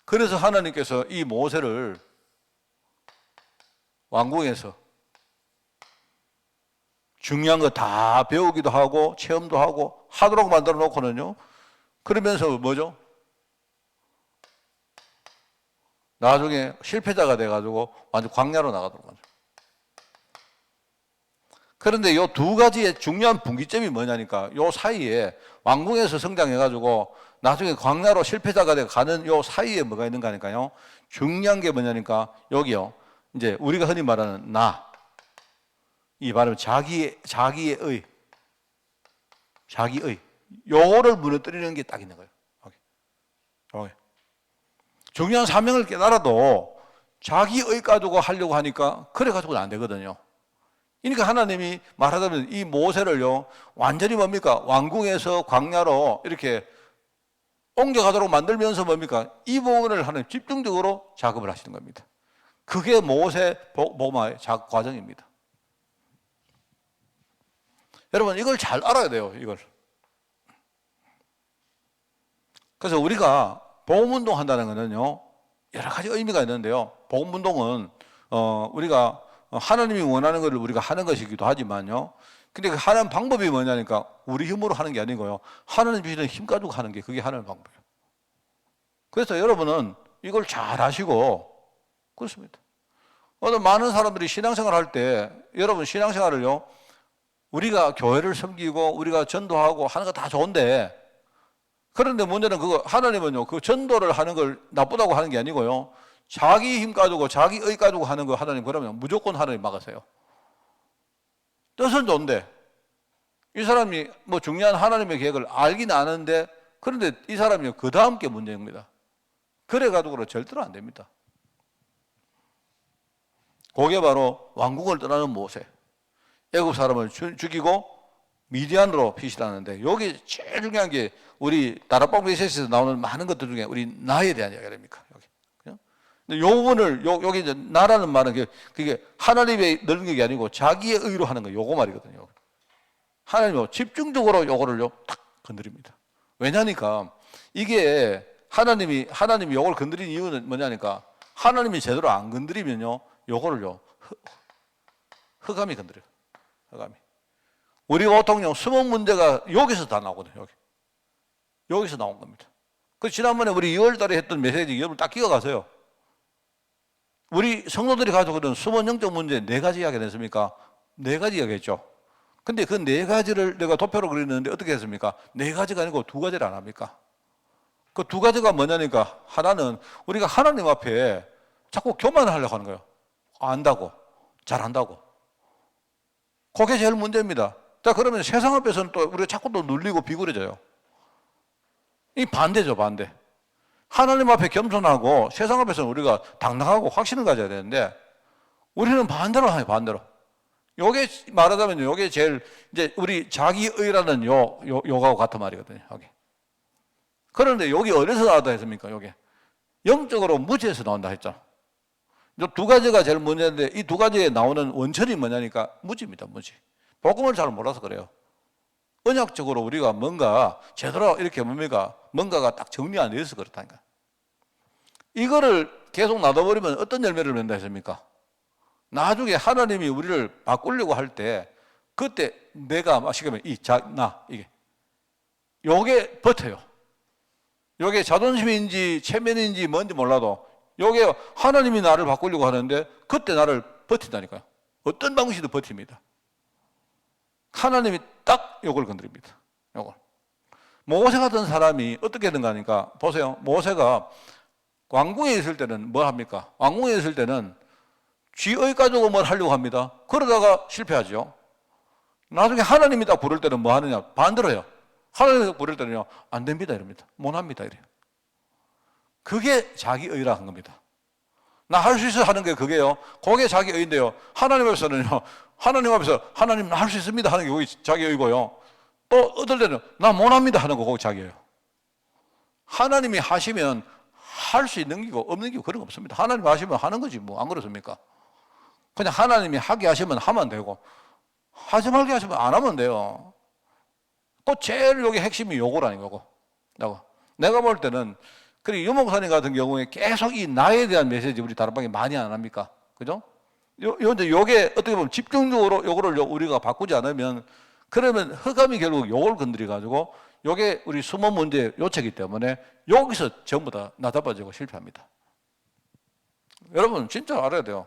A: 그래서 하나님께서 이 모세를 왕궁에서 중요한 거 다 배우기도 하고 체험도 하고 하도록 만들어 놓고는요. 그러면서 뭐죠? 나중에 실패자가 돼가지고 완전 광야로 나가도록 만들어. 그런데 이 두 가지의 중요한 분기점이 뭐냐니까 요 사이에 왕궁에서 성장해가지고 나중에 광야로 실패자가 돼 가는 요 사이에 뭐가 있는가 하니까요. 중요한 게 뭐냐니까 여기요. 이제 우리가 흔히 말하는 이 말하면 자기의 요거를 무너뜨리는 게 딱 있는 거예요. 여기. 중요한 사명을 깨달아도 자기의 가지고 하려고 하니까 그래 가지고는 안 되거든요. 그러니까 하나님이 말하자면 이 모세를요 완전히 뭡니까 왕궁에서 광야로 이렇게 옮겨가도록 만들면서 뭡니까 이 부분을 하나님 집중적으로 작업을 하시는 겁니다. 그게 모세 복음화의 과정입니다. 여러분 이걸 잘 알아야 돼요. 이걸. 그래서 우리가 복음운동 한다는 것은요 여러 가지 의미가 있는데요. 복음운동은 우리가 하나님이 원하는 것을 우리가 하는 것이기도 하지만요. 근데 그 하는 방법이 뭐냐니까 우리 힘으로 하는 게 아니고요. 하나님 주시는 힘 가지고 하는 게 그게 하나님의 방법이에요. 그래서 여러분은 이걸 잘 아시고 그렇습니다. 많은 사람들이 신앙생활 할 때 여러분 신앙생활을요. 우리가 교회를 섬기고 우리가 전도하고 하는 거 다 좋은데 그런데 문제는 그거 하나님은요. 그 전도를 하는 걸 나쁘다고 하는 게 아니고요. 자기 힘 가지고 자기 의 가지고 하는 거 하나님 그러면 무조건 하나님 막으세요. 뜻은 좋은데 이 사람이 뭐 중요한 하나님의 계획을 알긴 아는데 그런데 이 사람이 그 다음 게 문제입니다. 그래 가지고는 절대로 안 됩니다. 그게 바로 왕국을 떠나는 모세. 애굽 사람을 죽이고 미디안으로 피신하는데 여기 제일 중요한 게 우리 다락방 메시지에서 나오는 많은 것들 중에 우리 나에 대한 이야기가 됩니까? 여기. 근데 요 부분을 여기 이제 나라는 말은 그게 하나님의 능력이 아니고 자기의 의로 하는 거 요거 말이거든요. 하나님은 집중적으로 요거를요 탁 건드립니다. 왜냐니까 이게 하나님이 요걸 건드린 이유는 뭐냐니까 하나님이 제대로 안 건드리면요 요거를요 흑암이 건드려요. 흑암이. 우리 보통요 수목 문제가 여기서 다 나오거든요. 여기서 나온 겁니다. 그 지난번에 우리 2월 달에 했던 메시지 여러분 딱 기억하세요. 우리 성도들이 가지고 있는 수목 영적 문제 4가지 이야기 했습니까? 4가지 이야기 했죠. 근데 그 4가지를 내가 도표로 그리는데 어떻게 했습니까? 4가지가 아니고 2가지를 안 합니까? 그 2가지가 뭐냐니까 하나는 우리가 하나님 앞에 자꾸 교만하려고 하는 거예요. 안다고 잘한다고. 그게 제일 문제입니다. 자 그러면 세상 앞에서는 또 우리가 자꾸 또 눌리고 비굴해져요. 이 반대죠 반대. 하나님 앞에 겸손하고 세상 앞에서는 우리가 당당하고 확신을 가져야 되는데 우리는 반대로 해요. 반대로. 요게 말하자면 요게 제일 이제 우리 자기의라는 요거하고 같은 말이거든요. 여기. 그런데 여기 어디서 나왔다 했습니까? 요게 영적으로 무지에서 나온다 했죠. 이 두 가지가 제일 문제인데 이 두 가지에 나오는 원천이 뭐냐니까 무지입니다. 무지. 복음을 잘 몰라서 그래요. 언약적으로 우리가 뭔가 제대로 이렇게 뭡니까? 뭔가가 딱 정리 안 돼서 그렇다니까. 이거를 계속 놔둬버리면 어떤 열매를 맺는다 했습니까? 나중에 하나님이 우리를 바꾸려고 할 때 그때 내가 마시면 이게 요게 버텨요. 요게 자존심인지 체면인지 뭔지 몰라도 요게 하나님이 나를 바꾸려고 하는데 그때 나를 버틴다니까요. 어떤 방식이든 버팁니다. 하나님이 딱 요걸 건드립니다. 요걸. 모세 같은 사람이 어떻게 된가 하니까 보세요. 모세가 왕궁에 있을 때는 뭘 합니까? 왕궁에 있을 때는 쥐의 가지고 뭘 하려고 합니다. 그러다가 실패하죠. 나중에 하나님이 딱 부를 때는 뭐 하느냐? 반대로 해요. 하나님이 부를 때는요, 안 됩니다. 이럽니다. 못 합니다. 이래요. 그게 자기의라 한 겁니다. 나 할 수 있어 하는 게 그게요. 그게 자기의인데요. 하나님 앞에서는요, 하나님 앞에서 하나님 나 할 수 있습니다 하는 게 그게 자기의고요. 또 어떨 때는 나 못 합니다 하는 거 그거 자기예요. 하나님이 하시면 할 수 있는 기고 없는 기고 그런 거 없습니다. 하나님 하시면 하는 거지 뭐 안 그렇습니까? 그냥 하나님이 하게 하시면 하면 되고 하지 말게 하시면 안 하면 돼요. 꼭 제일 여기 핵심이 요거라는 거고. 내가 볼 때는 그리고 유 목사님 같은 경우에 계속 이 나에 대한 메시지 우리 다락방에 많이 안 합니까? 그죠? 요게 어떻게 보면 집중적으로 요거를 우리가 바꾸지 않으면 그러면 흑암이 결국 요걸 건드려 가지고 요게 우리 숨은 문제 요체이기 때문에 여기서 전부 다 나다빠지고 실패합니다. 여러분 진짜 알아야 돼요.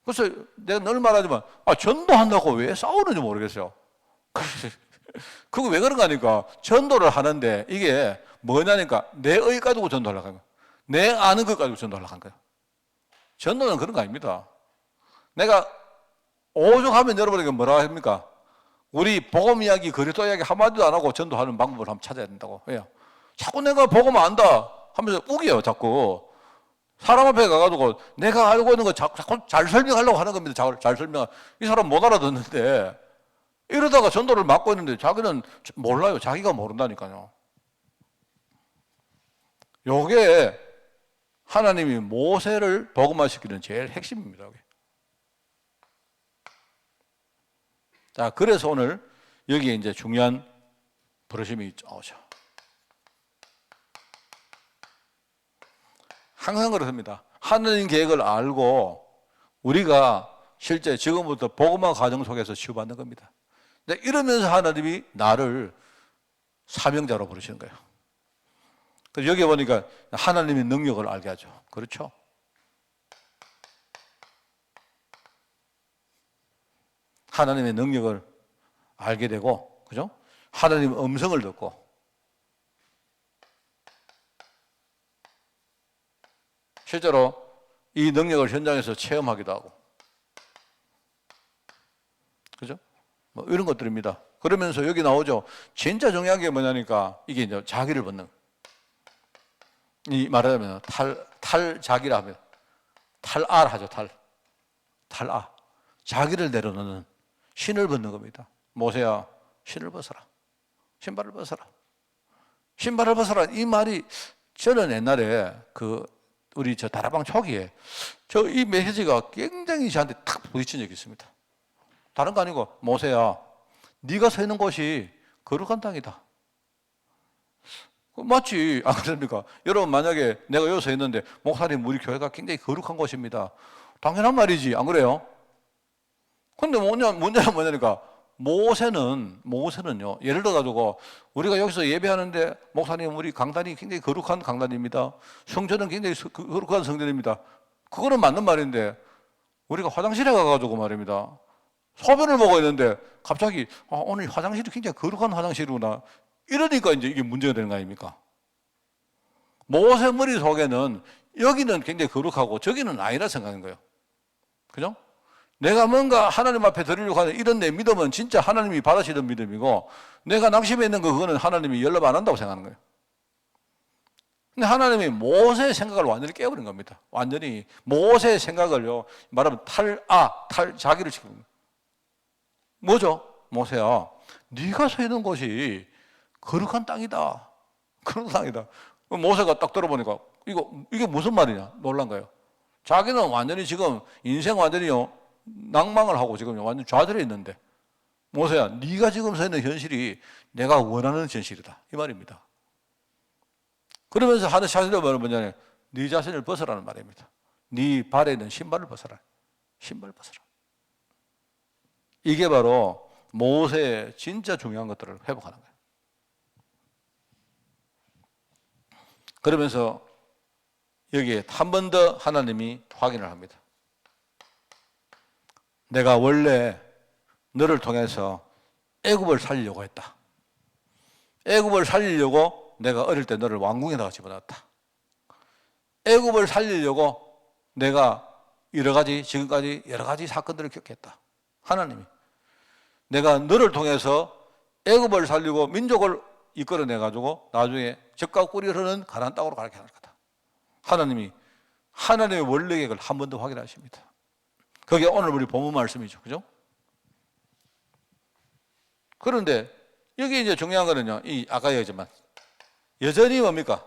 A: 그래서 내가 늘 말하지만 전도한다고 왜 싸우는지 모르겠어요. 그거 왜 그런가 하니까 전도를 하는데 이게 뭐냐니까 내 의 가지고 전도하려고 하는 거예요. 내 아는 것 가지고 전도하려고 하는 거예요. 전도는 그런 거 아닙니다. 내가 오죽하면 여러분에게 뭐라 합니까? 우리 복음 이야기, 그리스도 이야기 한마디도 안 하고 전도하는 방법을 한번 찾아야 된다고 해요. 자꾸 내가 복음 안다 하면서 우겨요, 자꾸. 사람 앞에 가가지고 내가 알고 있는 거 자꾸 잘 설명하려고 하는 겁니다. 잘 설명. 이 사람 못 알아듣는데 이러다가 전도를 맡고 있는데 자기는 몰라요. 자기가 모른다니까요. 요게 하나님이 모세를 복음화시키는 제일 핵심입니다. 자, 그래서 오늘 여기에 이제 중요한 부르심이 오죠. 항상 그렇습니다. 하나님 계획을 알고 우리가 실제 지금부터 복음화 과정 속에서 치유받는 겁니다. 근데 이러면서 하나님이 나를 사명자로 부르시는 거예요. 그래서 여기 보니까 하나님의 능력을 알게 하죠. 그렇죠? 하나님의 능력을 알게 되고, 그죠? 하나님의 음성을 듣고, 실제로 이 능력을 현장에서 체험하기도 하고, 그죠? 뭐 이런 것들입니다. 그러면서 여기 나오죠. 진짜 중요한 게 뭐냐니까 이게 이제 자기를 벗는. 이 말하자면 탈자기라 하면 탈알 하죠. 탈아. 자기를 내려놓는 신을 벗는 겁니다. 모세야, 신을 벗어라. 신발을 벗어라. 신발을 벗어라. 이 말이 저는 옛날에 우리 다락방 초기에 이 메시지가 굉장히 저한테 탁 부딪힌 적이 있습니다. 다른 거 아니고 모세야, 네가 서 있는 곳이 거룩한 땅이다. 맞지? 안 그럽니까? 여러분 만약에 내가 여기 서 있는데 목사님 우리 교회가 굉장히 거룩한 곳입니다. 당연한 말이지. 안 그래요? 근데 문제는 뭐냐니까 모세는요, 예를 들어가지고 우리가 여기서 예배하는데 목사님 우리 강단이 굉장히 거룩한 강단입니다. 성전은 굉장히 거룩한 성전입니다. 그거는 맞는 말인데 우리가 화장실에 가가지고 말입니다. 소변을 먹어야 되는데 갑자기 오늘 화장실이 굉장히 거룩한 화장실이구나. 이러니까 이제 이게 문제가 되는 거 아닙니까? 모세 머릿속에는 여기는 굉장히 거룩하고 저기는 아니라 생각하는 거예요. 그죠? 내가 뭔가 하나님 앞에 드리려고 하는 이런 내 믿음은 진짜 하나님이 받으시던 믿음이고 내가 낙심해 있는 거 그거는 하나님이 연락 안 한다고 생각하는 거예요. 근데 하나님이 모세의 생각을 완전히 깨버린 겁니다. 완전히 모세의 생각을요, 말하면 자기를 시키는 거예요. 뭐죠? 모세야, 네가 서 있는 곳이 거룩한 땅이다. 거룩한 땅이다. 모세가 딱 들어보니까 이게 무슨 말이냐 놀란 거예요. 자기는 완전히 지금 인생 완전히요 낭망을 하고 지금 완전 좌절해 있는데, 모세야, 네가 지금 서 있는 현실이 내가 원하는 현실이다 이 말입니다. 그러면서 하는 자세가 뭐냐면 네 자신을 벗어라는 말입니다. 네 발에 있는 신발을 벗어라. 신발 벗어라. 이게 바로 모세의 진짜 중요한 것들을 회복하는 거예요. 그러면서 여기에 한 번 더 하나님이 확인을 합니다. 내가 원래 너를 통해서 애굽을 살리려고 했다. 애굽을 살리려고 내가 어릴 때 너를 왕궁에다가 집어넣었다. 애굽을 살리려고 내가 지금까지 여러 가지 사건들을 겪었다. 하나님이 내가 너를 통해서 애굽을 살리고 민족을 이끌어내 가지고 나중에 젖과 꿀이 흐르는 가나안 땅으로 가게 할 거다. 하나님의 원래 계획을 한 번 더 확인하십니다. 그게 오늘 우리 본문 말씀이죠, 그죠? 그런데 여기 이제 중요한 거는요, 아까 얘기했지만 여전히 뭡니까?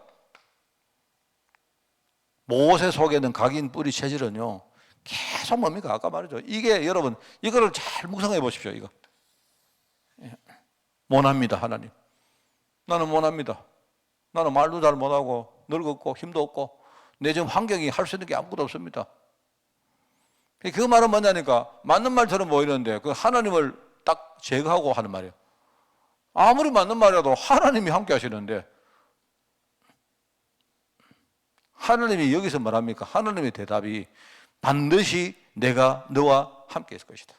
A: 모세 속에는 각인 뿌리 체질은요 계속 뭡니까? 아까 말이죠. 이게 여러분 이거를 잘 묵상해 보십시오. 이거 못합니다. 하나님, 나는 못합니다. 나는 말도 잘 못하고 늙었고 힘도 없고 내 지금 환경이 할 수 있는 게 아무것도 없습니다. 그 말은 뭐냐니까 맞는 말처럼 보이는데 그 하나님을 딱 제거하고 하는 말이에요. 아무리 맞는 말이라도 하나님이 함께 하시는데, 하나님이 여기서 말합니까? 하나님의 대답이 반드시 내가 너와 함께 있을 것이다.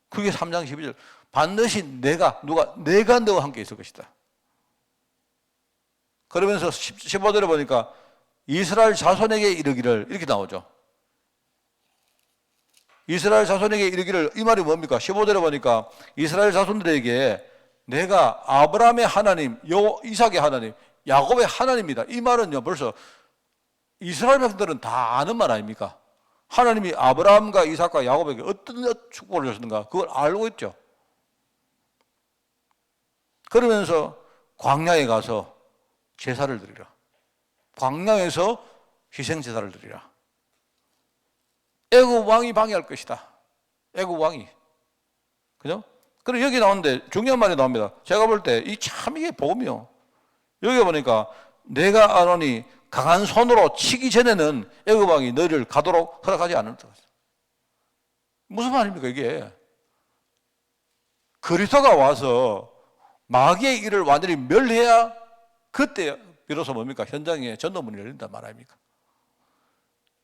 A: 그게 3장 12절. 반드시 내가 너와 함께 있을 것이다. 그러면서 15절에 보니까 이스라엘 자손에게 이르기를 이렇게 나오죠. 이스라엘 자손에게 이르기를, 이 말이 뭡니까? 15절에 보니까 이스라엘 자손들에게 내가 아브라함의 하나님, 이삭의 하나님, 야곱의 하나님이다. 이 말은요 벌써 이스라엘 백성들은 다 아는 말 아닙니까? 하나님이 아브라함과 이삭과 야곱에게 어떤 축복을 주셨는가 그걸 알고 있죠. 그러면서 광야에 가서 제사를 드리라. 광야에서 희생 제사를 드리라. 애굽 왕이 방해할 것이다. 애굽 왕이. 그죠? 그리고 여기 나오는데 중요한 말이 나옵니다. 제가 볼 때 참 이게 복음이요. 여기 보니까 내가 아노니 강한 손으로 치기 전에는 애굽 왕이 너희를 가도록 허락하지 않는다. 무슨 말입니까 이게? 그리스도가 와서 마귀의 일을 완전히 멸해야 그때 비로소 뭡니까? 현장에 전도문이 열린단 말 아닙니까?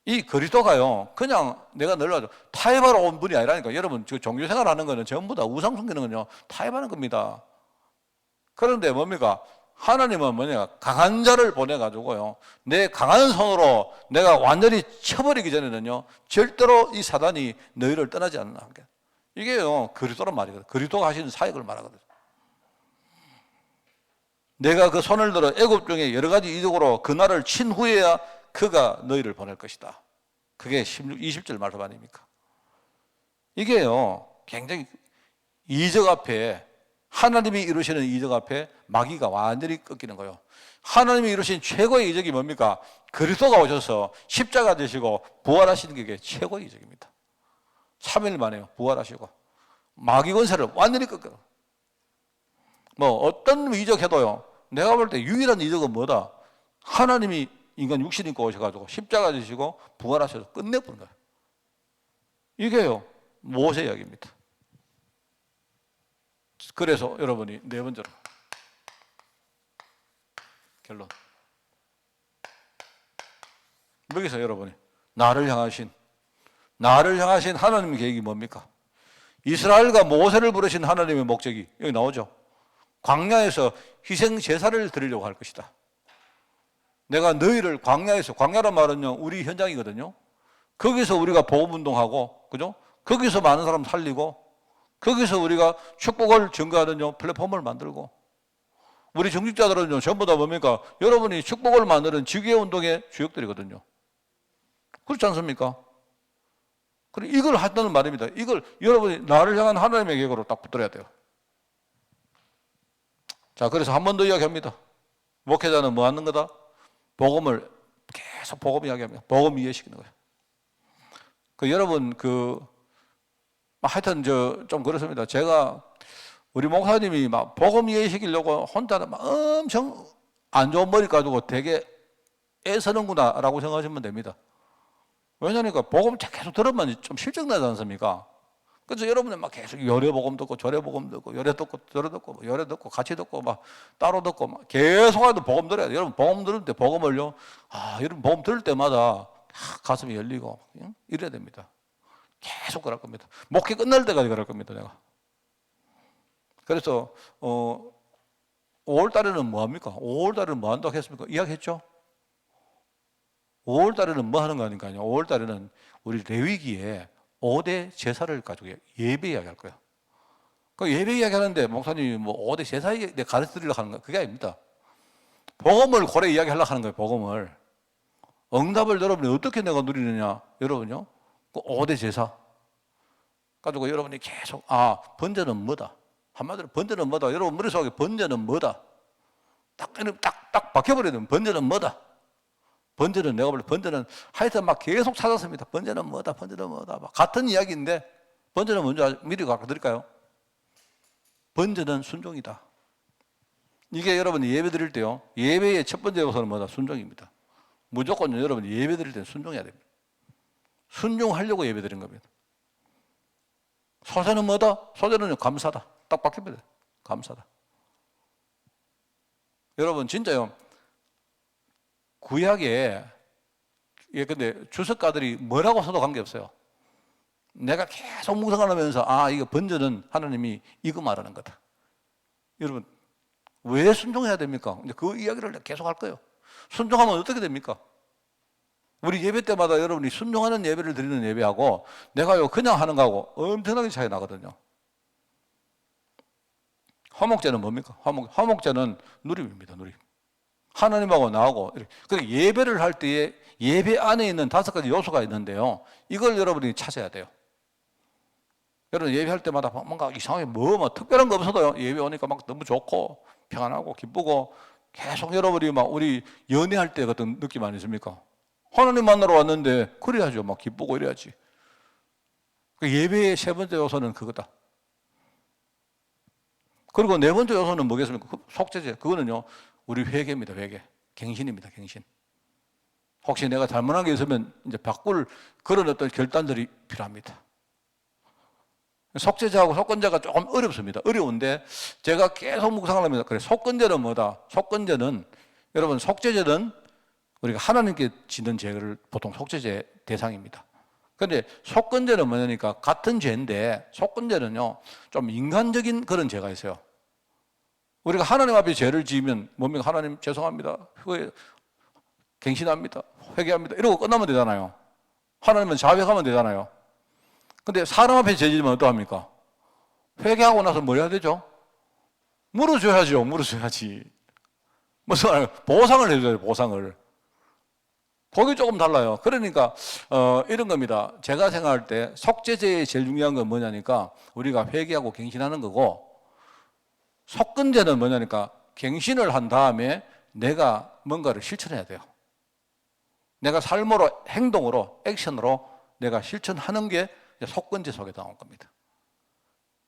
A: 이 그리스도가요 그냥 내가 늘려줘 타협하러 온 분이 아니라니까. 여러분 종교생활 하는 거는 전부 다 우상 숨기는 건요 타협하는 겁니다. 그런데 뭡니까? 하나님은 뭐냐, 강한 자를 보내가지고요 내 강한 손으로 내가 완전히 쳐버리기 전에는요 절대로 이 사단이 너희를 떠나지 않는다. 이게요 그리스도란 말이거든요. 그리스도가 하시는 사역을 말하거든요. 내가 그 손을 들어 애굽 중에 여러 가지 이적으로 그 날을 친 후에야 그가 너희를 보낼 것이다. 그게 20절 말씀 아닙니까? 이게요 굉장히 이적 앞에, 하나님이 이루시는 이적 앞에 마귀가 완전히 꺾이는 거예요. 하나님이 이루신 최고의 이적이 뭡니까? 그리스도가 오셔서 십자가 되시고 부활하시는 게 최고의 이적입니다. 3일 만에요 부활하시고 마귀 권세를 완전히 꺾어요. 뭐 어떤 이적해도요 내가 볼 때 유일한 이적은 뭐다? 하나님이 인간 육신 입고 오셔가지고 십자가 지시고 부활하셔서 끝내버린 거예요. 이게요 모세 이야기입니다. 그래서 여러분이 네 번째로 결론, 여기서 여러분이 나를 향하신 하나님의 계획이 뭡니까? 이스라엘과 모세를 부르신 하나님의 목적이 여기 나오죠. 광야에서 희생 제사를 드리려고 할 것이다. 내가 너희를 광야에서, 광야란 말은요 우리 현장이거든요. 거기서 우리가 복음운동하고, 그죠? 거기서 많은 사람 살리고, 거기서 우리가 축복을 증거하는 플랫폼을 만들고, 우리 정직자들은요 전부 다 뭡니까? 여러분이 축복을 만드는 지교운동의 주역들이거든요. 그렇지 않습니까? 그리고 이걸 한다는 말입니다. 이걸 여러분이 나를 향한 하나님의 계획으로 딱 붙들어야 돼요. 자, 그래서 한 번 더 이야기합니다. 목회자는 뭐 하는 거다? 복음을 계속 복음 이야기합니다. 복음 이해시키는 거예요. 여러분 하여튼 좀 그렇습니다. 제가 우리 목사님이 막 복음 이해시키려고 혼자는 막 엄청 안 좋은 머리 가지고 되게 애쓰는구나라고 생각하시면 됩니다. 왜냐니까 복음 계속 들으면 좀 실증나지 않습니까? 그래서 여러분은 막 계속 요래 복음 듣고 저래 복음 듣고 요래 듣고 저래 듣고 요래 듣고 같이 듣고 막 따로 듣고 막 계속해도 복음 들어야 돼요. 여러분 복음 들을 때 복음을요. 여러분 복음 들을 때마다 가슴이 열리고 이래야 됩니다. 계속 그럴 겁니다. 목회 끝날 때까지 그럴 겁니다. 내가. 그래서 5월 달에는 뭐 합니까? 5월 달에는 뭐 한다고 했습니까? 이야기했죠? 5월 달에는 뭐 하는 거 아닌가요? 5월 달에는 우리 레위기에 5대 제사를 가지고 예배 이야기 할 거예요. 그 예배 이야기 하는데 목사님이 뭐 5대 제사 가르쳐 드리려고 하는 거 그게 아닙니다. 복음을 고래 이야기 하려고 하는 거예요. 복음을. 응답을 여러분이 어떻게 내가 누리느냐? 여러분요. 그 5대 제사 가지고 여러분이 계속 번제는 뭐다? 한마디로 번제는 뭐다? 여러분 머릿속에 번제는 뭐다? 딱 박혀버려야 돼요. 번제는 뭐다? 번제는 내가 볼 때 번제는 하여튼 막 계속 찾았습니다. 번제는 뭐다? 번제는 뭐다? 막 같은 이야기인데 번제는 먼저 미리 갖고 드릴까요? 번제는 순종이다. 이게 여러분이 예배 드릴 때요. 예배의 첫 번째 요소는 뭐다? 순종입니다. 무조건 여러분이 예배 드릴 때는 순종해야 됩니다. 순종하려고 예배 드린 겁니다. 소재는 뭐다? 소재는 감사다. 딱 바뀝니다. 감사다. 여러분 진짜요. 구약에 근데 주석가들이 뭐라고 써도 관계없어요. 내가 계속 묵상하면서 이거 번제는 하나님이 이거 말하는 거다. 여러분 왜 순종해야 됩니까? 이제 그 이야기를 계속 할 거예요. 순종하면 어떻게 됩니까? 우리 예배 때마다 여러분이 순종하는 예배를 드리는 예배하고 내가요 그냥 하는 거하고 엄청나게 차이 나거든요. 화목제는 뭡니까? 화목제는 누림입니다. 누림. 하나님하고 나하고 이렇게 예배를 할 때에 예배 안에 있는 5가지 요소가 있는데요. 이걸 여러분이 찾아야 돼요. 여러분 예배할 때마다 뭔가 이상하게 뭐 특별한 거 없어도 예배 오니까 막 너무 좋고 평안하고 기쁘고 계속 여러분이 막 우리 연애할 때 같은 느낌 아니십니까? 하나님 만나러 왔는데 그래야죠. 막 기쁘고 이래야지. 예배의 세 번째 요소는 그거다. 그리고 네 번째 요소는 뭐겠습니까? 속죄제. 그거는요. 우리 회개입니다. 회개. 갱신입니다. 갱신. 혹시 내가 잘못한 게 있으면 이제 바꿀 그런 어떤 결단들이 필요합니다. 속죄제하고 속건제가 조금 어렵습니다. 어려운데 제가 계속 묵상을 합니다. 그래, 속건제는 뭐다? 속건제는 여러분 속죄제는 우리가 하나님께 지는 죄를 보통 속죄제 대상입니다. 그런데 속건제는 뭐냐니까 같은 죄인데 속건제는요 좀 인간적인 그런 죄가 있어요. 우리가 하나님 앞에 죄를 지으면 뭡니까? 하나님 죄송합니다. 갱신합니다. 회개합니다. 이러고 끝나면 되잖아요. 하나님은 자백하면 되잖아요. 근데 사람 앞에 죄 지으면 어떡합니까? 회개하고 나서 뭐 해야 되죠? 물어줘야죠. 물어줘야지. 무슨 말 보상을 해줘요. 보상을. 거기 조금 달라요. 그러니까 이런 겁니다. 제가 생각할 때 속죄제의 제일 중요한 건 뭐냐니까 우리가 회개하고 갱신하는 거고 속건제는 뭐냐니까 갱신을 한 다음에 내가 뭔가를 실천해야 돼요. 내가 삶으로 행동으로 액션으로 내가 실천하는 게 속건제 속에 나온 겁니다.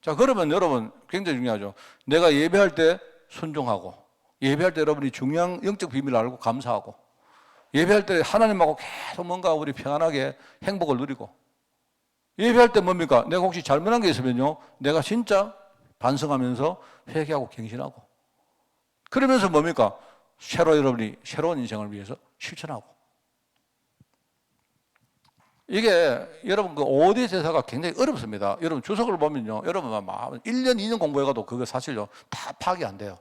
A: 자, 그러면 여러분 굉장히 중요하죠. 내가 예배할 때 순종하고 예배할 때 여러분이 중요한 영적 비밀을 알고 감사하고 예배할 때 하나님하고 계속 뭔가 우리 평안하게 행복을 누리고 예배할 때 뭡니까? 내가 혹시 잘못한 게 있으면요 내가 진짜 반성하면서 회개하고 갱신하고 그러면서 뭡니까? 여러분이 새로운 인생을 위해서 실천하고 이게 여러분 그 5대 제사가 굉장히 어렵습니다. 여러분 주석을 보면요 여러분 막 1년 2년 공부해가도 그거 사실요 다 파악이 안 돼요.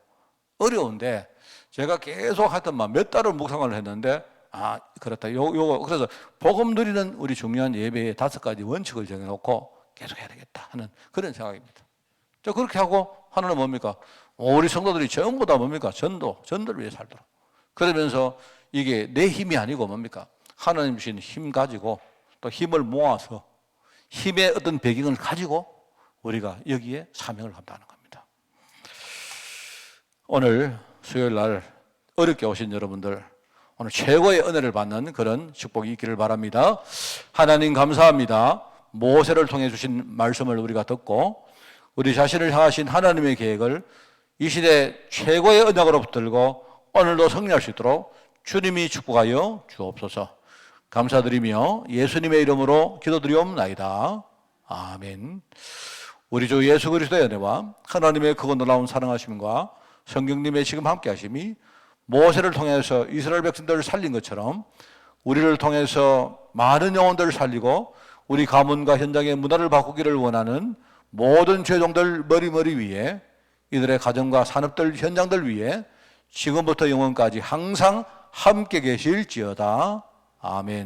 A: 어려운데 제가 계속 하여튼 막 몇 달을 묵상을 했는데 그렇다. 그래서 복음 누리는 우리 중요한 예배의 5가지 원칙을 정해놓고 계속 해야 되겠다 하는 그런 생각입니다. 자, 그렇게 하고 하나는 뭡니까? 우리 성도들이 전부 다 뭡니까? 전도를 위해 살도록. 그러면서 이게 내 힘이 아니고 뭡니까? 하나님 주신 힘 가지고 또 힘을 모아서 힘의 어떤 배경을 가지고 우리가 여기에 사명을 감당하는 겁니다. 오늘 수요일 날 어렵게 오신 여러분들, 오늘 최고의 은혜를 받는 그런 축복이 있기를 바랍니다. 하나님 감사합니다. 모세를 통해 주신 말씀을 우리가 듣고 우리 자신을 향하신 하나님의 계획을 이 시대 최고의 언약으로 붙들고 오늘도 승리할 수 있도록 주님이 축복하여 주옵소서. 감사드리며 예수님의 이름으로 기도드리옵나이다. 아멘. 우리 주 예수 그리스도의 은혜와 하나님의 크고 놀라운 사랑하심과 성령님의 지금 함께 하심이 모세를 통해서 이스라엘 백성들을 살린 것처럼 우리를 통해서 많은 영혼들을 살리고 우리 가문과 현장의 문화를 바꾸기를 원하는 모든 죄종들 머리 위에, 이들의 가정과 산업들, 현장들 위에 지금부터 영원까지 항상 함께 계실지어다. 아멘.